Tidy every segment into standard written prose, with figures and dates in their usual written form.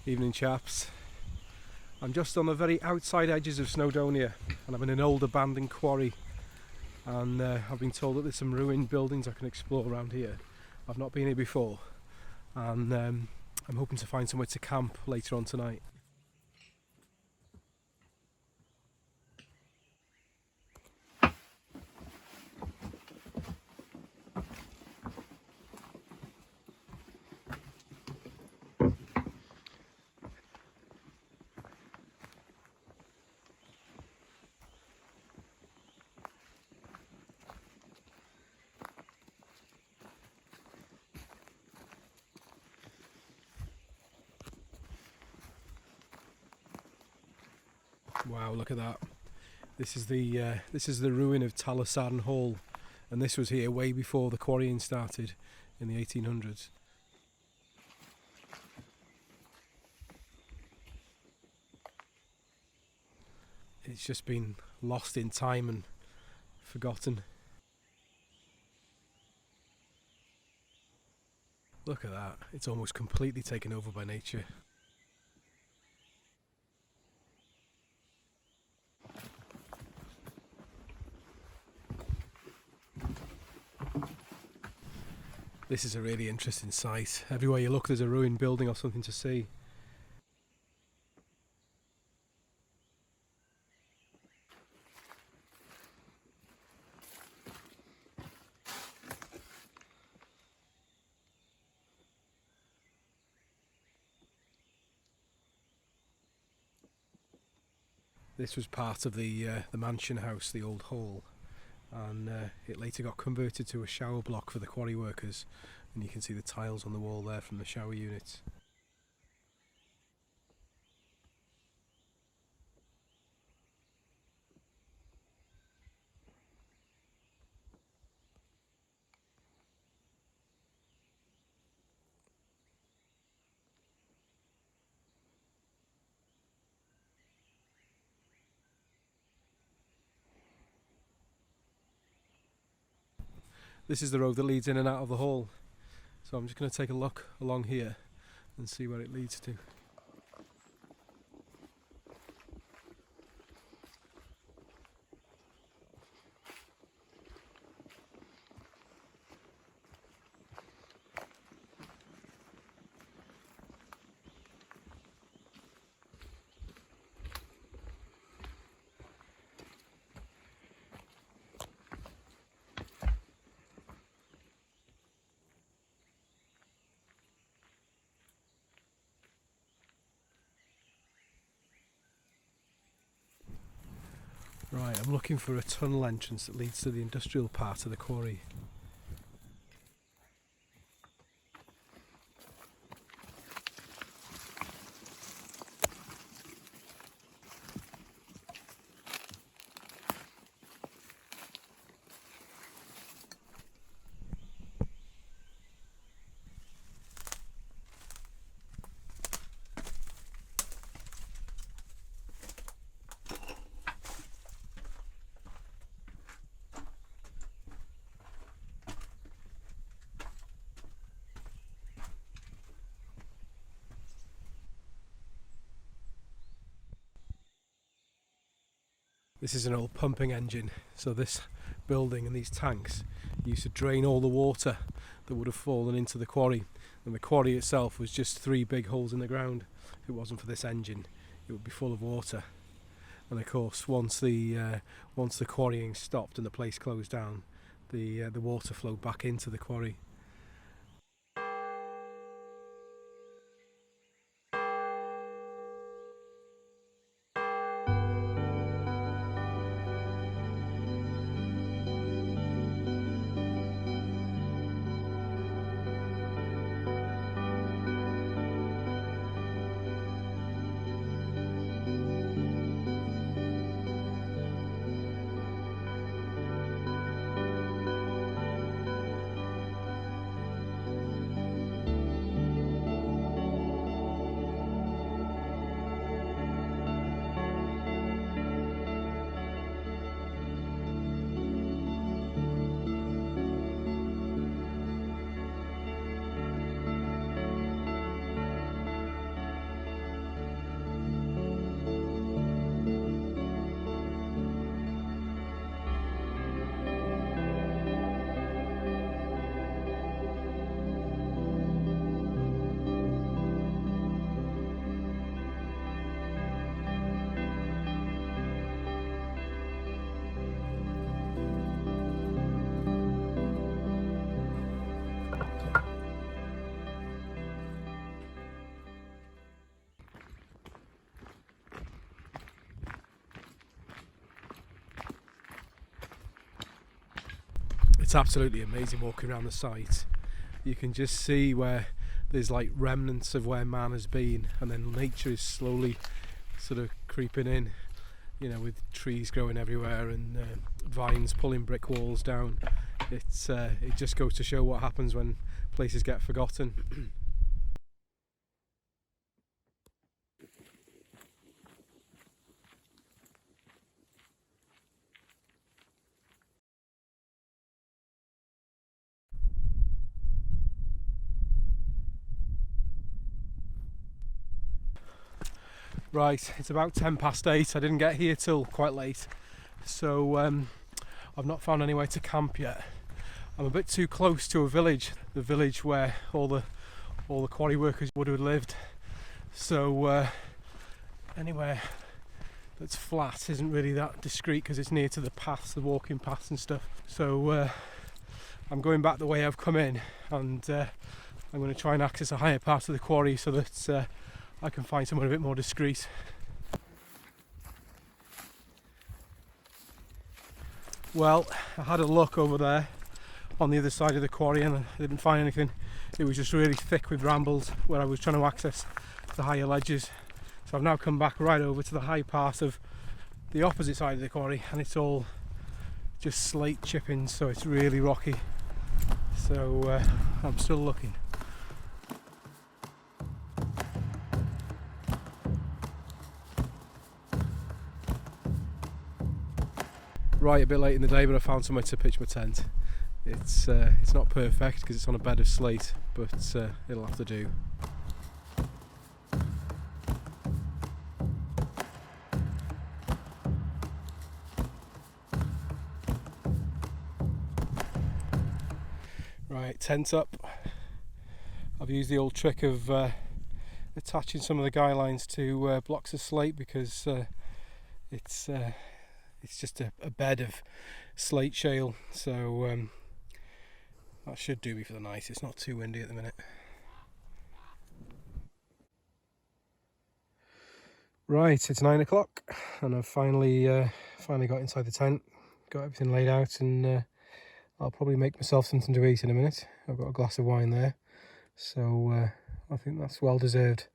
Evening, chaps. I'm just on the very outside edges of Snowdonia, and I'm in an old abandoned quarry, and I've been told that there's some ruined buildings I can explore around here. I've not been here before, and I'm hoping to find somewhere to camp later on tonight. Wow, look at that. This is the ruin of Talisadon Hall, and this was here way before the quarrying started in the 1800s. It's just been lost in time and forgotten. Look at that, it's almost completely taken over by nature. This is a really interesting site. Everywhere you look there's a ruined building or something to see. This was part of the mansion house, the old hall, and it later got converted to a shower block for the quarry workers, and you can see the tiles on the wall there from the shower units. This is the road that leads in and out of the hall, so I'm just going to take a look along here and see where it leads to. Right, I'm looking for a tunnel entrance that leads to the industrial part of the quarry. This is an old pumping engine, so this building and these tanks used to drain all the water that would have fallen into the quarry, and the quarry itself was just 3 big holes in the ground. If it wasn't for this engine it would be full of water, and of course once the quarrying stopped and the place closed down, the water flowed back into the quarry. It's absolutely amazing walking around the site. You can just see where there's like remnants of where man has been, and then nature is slowly sort of creeping in, you know, with trees growing everywhere and vines pulling brick walls down. It just goes to show what happens when places get forgotten. Right, it's about 8:10. I didn't get here till quite late, so I've not found anywhere to camp yet. I'm a bit too close to a village, the village where all the quarry workers would have lived. So anywhere that's flat isn't really that discreet because it's near to the paths, the walking paths and stuff. So I'm going back the way I've come in, and I'm going to try and access a higher part of the quarry so that I can find somewhere a bit more discreet. Well, I had a look over there on the other side of the quarry and I didn't find anything. It was just really thick with brambles where I was trying to access the higher ledges. So I've now come back right over to the high part of the opposite side of the quarry, and it's all just slate chippings, so it's really rocky. So I'm still looking. Right, a bit late in the day, but I found somewhere to pitch my tent. It's not perfect because it's on a bed of slate, but it'll have to do. Right, tent up. I've used the old trick of attaching some of the guy lines to blocks of slate because it's just a bed of slate shale, so that should do me for the night. It's not too windy at the minute. Right, it's 9 o'clock and I've finally got inside the tent, got everything laid out, and I'll probably make myself something to eat in a minute. I've got a glass of wine there, so I think that's well deserved.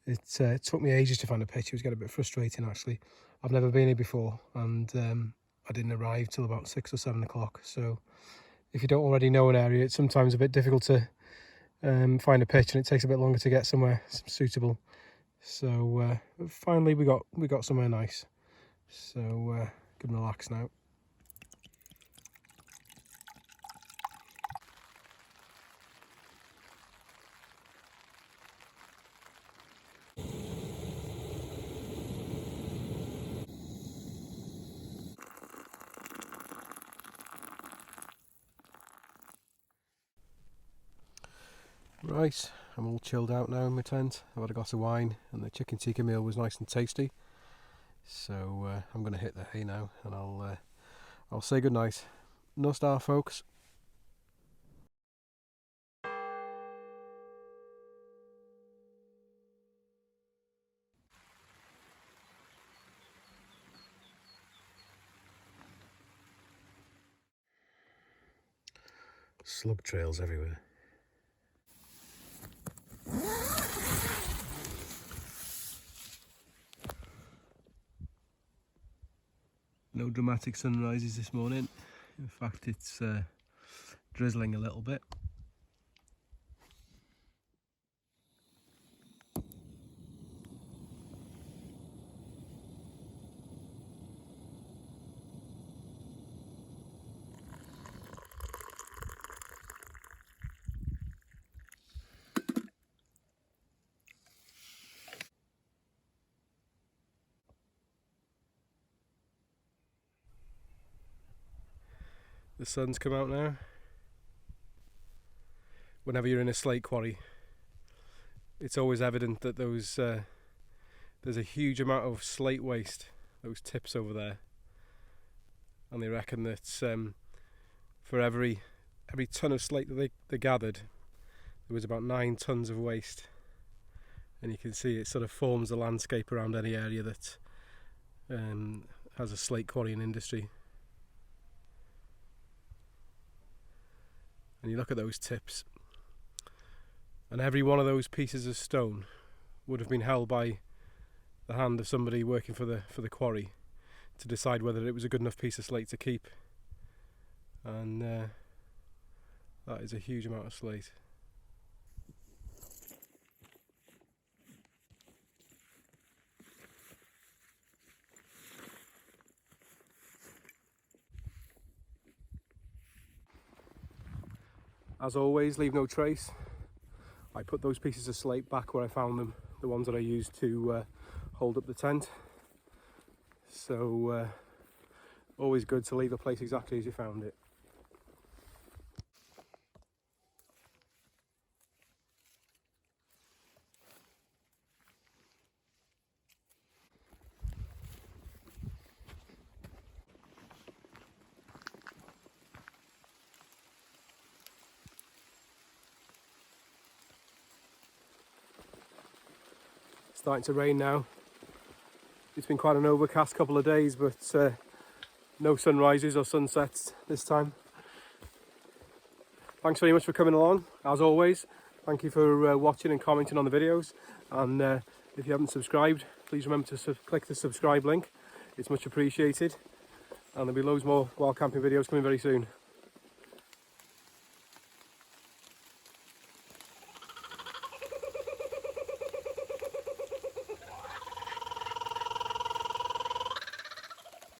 It took me ages to find a pitch. It was getting a bit frustrating actually. I've never been here before, and I didn't arrive till about 6 or 7 o'clock. So if you don't already know an area, it's sometimes a bit difficult to find a pitch, and it takes a bit longer to get somewhere suitable. So finally we got somewhere nice. So can relax now. Right, I'm all chilled out now in my tent. I've had a glass of wine and the chicken tikka meal was nice and tasty. So I'm going to hit the hay now, and I'll say goodnight. No star, folks. Slug trails everywhere. No dramatic sunrises this morning. In fact, it's drizzling a little bit. The sun's come out now. Whenever you're in a slate quarry, it's always evident that there's a huge amount of slate waste, those tips over there, and they reckon that for every ton of slate that they gathered, there was about 9 tons of waste. And you can see it sort of forms the landscape around any area that has a slate quarrying industry. and you look at those tips, and every one of those pieces of stone would have been held by the hand of somebody working for the quarry to decide whether it was a good enough piece of slate to keep. And that is a huge amount of slate. As always, leave no trace. I put those pieces of slate back where I found them, the ones that I used to hold up the tent. So always good to leave a place exactly as you found it. Starting to rain now. It's been quite an overcast couple of days, but no sunrises or sunsets this time. Thanks very much for coming along, as always. Thank you for watching and commenting on the videos, and if you haven't subscribed, please remember to click the subscribe link. It's much appreciated, and there'll be loads more wild camping videos coming very soon.